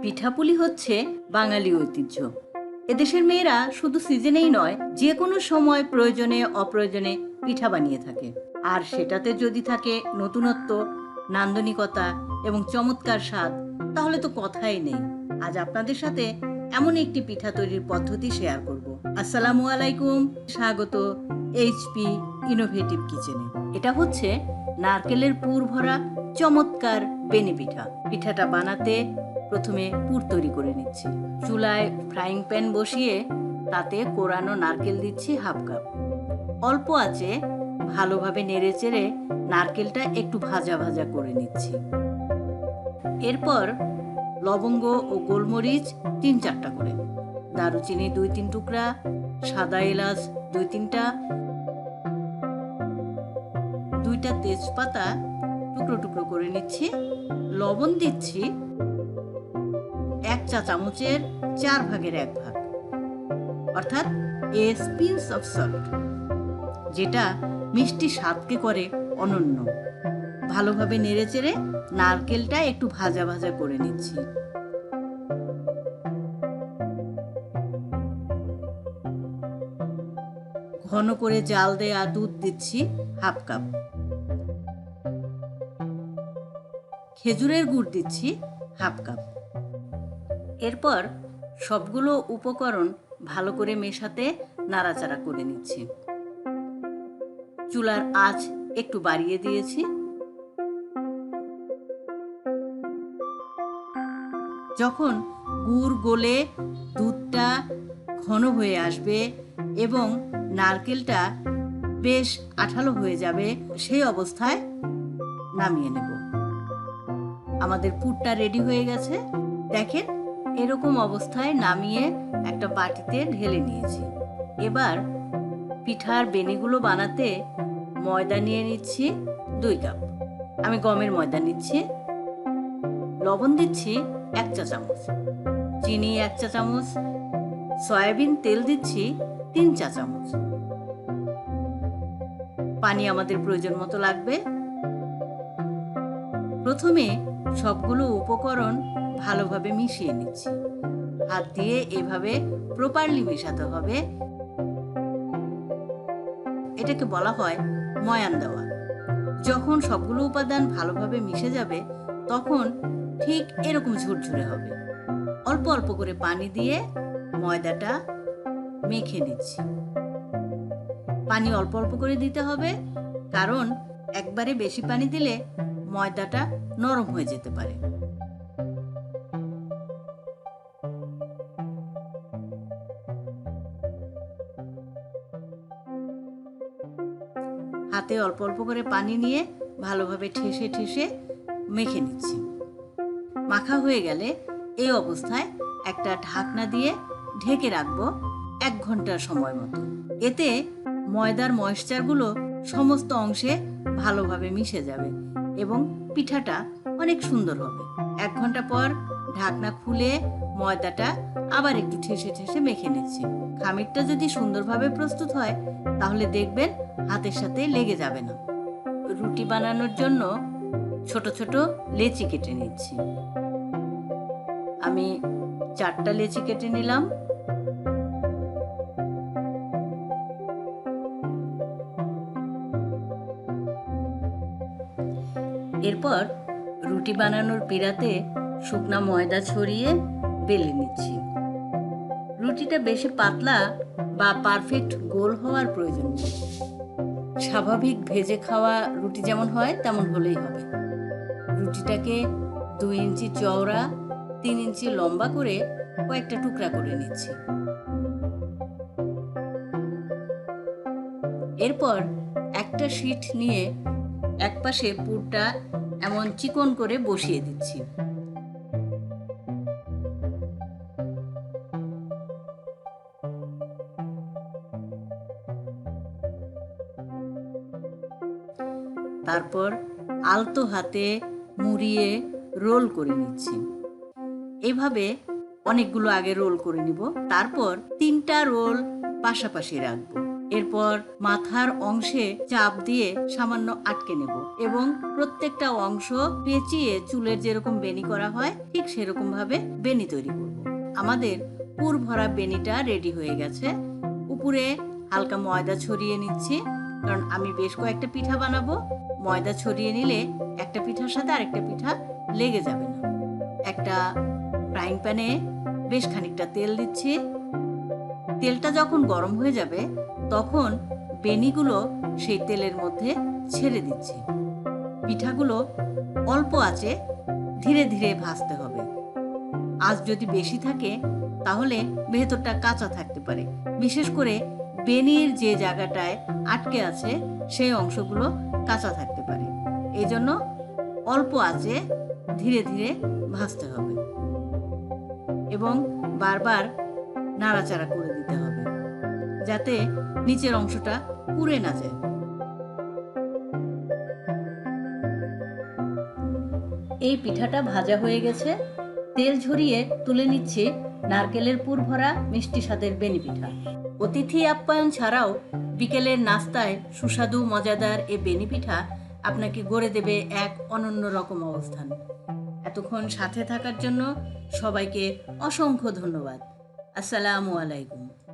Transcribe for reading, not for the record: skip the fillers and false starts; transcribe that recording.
পিঠাপুলি হচ্ছে বাঙালি ঐতিহ্য। এদেশের মেয়েরা শুধু সিজনেই নয়, যে কোনো সময় প্রয়োজনে অপ্রয়োজনে পিঠা বানিয়ে থাকে। আর সেটাতে যদি থাকে নতুনত্ব, নান্দনিকতা এবং চমৎকার স্বাদ, তাহলে তো কথাই নেই। আজ আপনাদের সাথে এমন একটি পিঠা তৈরির পদ্ধতি শেয়ার করব। আসসালামু আলাইকুম, স্বাগত এইচপি ইনোভেটিভ কিচেনে। এটা হচ্ছে নারকেলের পুর ভরা চমৎকার বেনি পিঠা। পিঠাটা বানাতে প্রথমে পুর তৈরি করে নিচ্ছি। চুলায় ফ্রাইং প্যান বসিয়ে তাতে কোরানো নারকেল দিচ্ছি হাফ কাপ। অল্প আঁচে ভালোভাবে নেড়েচেড়ে নারকেলটা একটু ভাজা ভাজা করে নিচ্ছি। এরপর লবঙ্গ ও গোলমরিচ 3-4টা করে, দারুচিনি 2-3 টুকরা, সাদা এলাচ 2-3টা, 2টা তেজপাতা টুকরো টুকরো করে নিচ্ছি। লবণ দিচ্ছি 1 চা চামচের 4 ভাগের 1 ভাগ, অর্থাৎ এ পিঞ্চ অফ সল্ট, যেটা মিষ্টি স্বাদকে করে অনন্য। ভালোভাবে নেড়েচেড়ে নারকেলটা একটু ভাজা ভাজা করে নিচ্ছি। ঘন করে জাল দেয়া দুধ দিচ্ছি হাফ কাপ। খেজুরের গুড় দিচ্ছি হাফ কাপ। এরপর সবগুলো উপকরণ ভালো করে মেশাতে নাড়াচাড়া করে নিচ্ছি। চুলার আঁচ একটু বাড়িয়ে দিয়েছি। যখন গুড় গলে দুধটা ঘন হয়ে আসবে এবং নারকেলটা বেশ আঠালো হয়ে যাবে, সেই অবস্থায় নামিয়ে নেব। আমাদের পুরটা রেডি হয়ে গেছে। দেখেন, এরকম অবস্থায় নামিয়ে একটা বাটিতে ঢেলে নিয়েছি। এবার পিঠার বেনিগুলো বানাতে ময়দা নিয়ে নিচ্ছি 2 কাপ। আমি গমের ময়দা নিচ্ছি। লবণ দিচ্ছি 1 চা চামচ, চিনি 1 চা চামচ, সয়াবিন তেল দিচ্ছি 3 চা চামচ। পানি আমাদের প্রয়োজন মতো লাগবে। প্রথমে সবগুলো উপকরণ ভালোভাবে মিশিয়ে নিচ্ছি। হাত দিয়ে এভাবে প্রপারলি মেশাতে হবে। এটাকে বলা হয় ময়ান দেওয়া। যখন সবগুলো উপাদান ভালোভাবে মিশে যাবে, তখন ঠিক এরকম ঝুরঝুরে হবে। অল্প অল্প করে পানি দিয়ে ময়দাটা মেখে নিচ্ছি। পানি অল্প অল্প করে দিতে হবে, কারণ একবারে বেশি পানি দিলে ময়দাটা নরম হয়ে যেতে পারে। হাতে অল্প অল্প করে পানি নিয়ে ভালোভাবে ঠেসে ঠেসে মেখে নিচ্ছি। মাখা হয়ে গেলে এই অবস্থায় একটা ঢাকনা দিয়ে ঢেকে রাখবো 1 ঘন্টার সময় মতো। এতে ময়দার ময়েশ্চারগুলো সমস্ত অংশে ভালোভাবে মিশে যাবে এবং পিঠাটা অনেক সুন্দর হবে। 1 ঘন্টা পর ঢাকনা খুলে ময়দাটা আবার একটু ঠেসে ঠেসে মেখে নিচ্ছি। খামিরটা যদি সুন্দরভাবে প্রস্তুত হয়, তাহলে দেখবেন হাতের সাথে লেগে যাবে না। রুটি বানানোর জন্য ছোট ছোট লেচি কেটে নিচ্ছি। আমি 4টা লেচি কেটে নিলাম। এরপর রুটি বানানোর পিঁড়াতে শুকনা ময়দা ছড়িয়ে বেলে নিচ্ছি। রুটিটা বেশি পাতলা বা পারফেক্ট গোল হওয়ার প্রয়োজন নেই। স্বাভাবিক ভেজে খাওয়া রুটি যেমন হয় তেমন হলেই হবে। রুটিটাকে 2 ইঞ্চি চওড়া, 3 ইঞ্চি লম্বা করে কয়েকটা টুকরা করে নিচ্ছি। এরপর একটা শীট নিয়ে একপাশে পুরটা এমন চিকন করে বসিয়ে দিচ্ছি। তারপর আলতো হাতে মুড়িয়ে রোল করে নিচ্ছি। এভাবে অনেকগুলো আগে রোল করে নিব। তারপর 3টা রোল পাশাপাশি রাখবো। এরপর মাথার অংশে চাপ দিয়ে সামান্য আটকে নেব এবং প্রত্যেকটা অংশ পেঁচিয়ে চুলের যেরকম বেনি করা হয় ঠিক সেরকম ভাবে বেনি তৈরি করব। আমাদের পুর ভরা বেনিটা রেডি হয়ে গেছে। উপরে হালকা ময়দা ছড়িয়ে নিচ্ছি, কারণ আমি বেশ কয়েকটা পিঠা বানাবো। ময়দা ছড়িয়ে নিলে একটা পিঠার সাথে আরেকটা পিঠা লেগে যাবে না। একটা ফ্রাইং প্যানে বেশ খানিকটা তেল দিচ্ছি। তেলটা যখন গরম হয়ে যাবে তখন বেনিগুলো সেই তেলের মধ্যে ছেড়ে দিচ্ছি। পিঠাগুলো অল্প আঁচে ধীরে ধীরে ভাজতে হবে। আঁচ যদি বেশি থাকে তাহলে ভেতরটা কাঁচা থাকতে পারে। বিশেষ করে বেনির যে জায়গাটায় আটকে আছে সেই অংশগুলো কাঁচা থাকতে পারে। এই জন্য অল্প আঁচে ধীরে ধীরে ভাজতে হবে এবং বারবার নাড়াচাড়া করে দিতে হবে যাতে নিচের অংশটা পুড়ে না যায়। এই পিঠাটা ভাজা হয়ে গেছে। তেল ঝরিয়ে তুলে নিচ্ছি নারকেলের পুর ভরা মিষ্টি স্বাদের বেনি পিঠা। অতিথি আপ্যায়ন ছাড়াও বিকেলের নাস্তায় সুস্বাদু মজাদার এই বেনি পিঠা আপনাকে গড়ে দেবে এক অনন্য রকম অবস্থান। এতক্ষণ সাথে থাকার জন্য সবাইকে অসংখ্য ধন্যবাদ। আসসালামু আলাইকুম।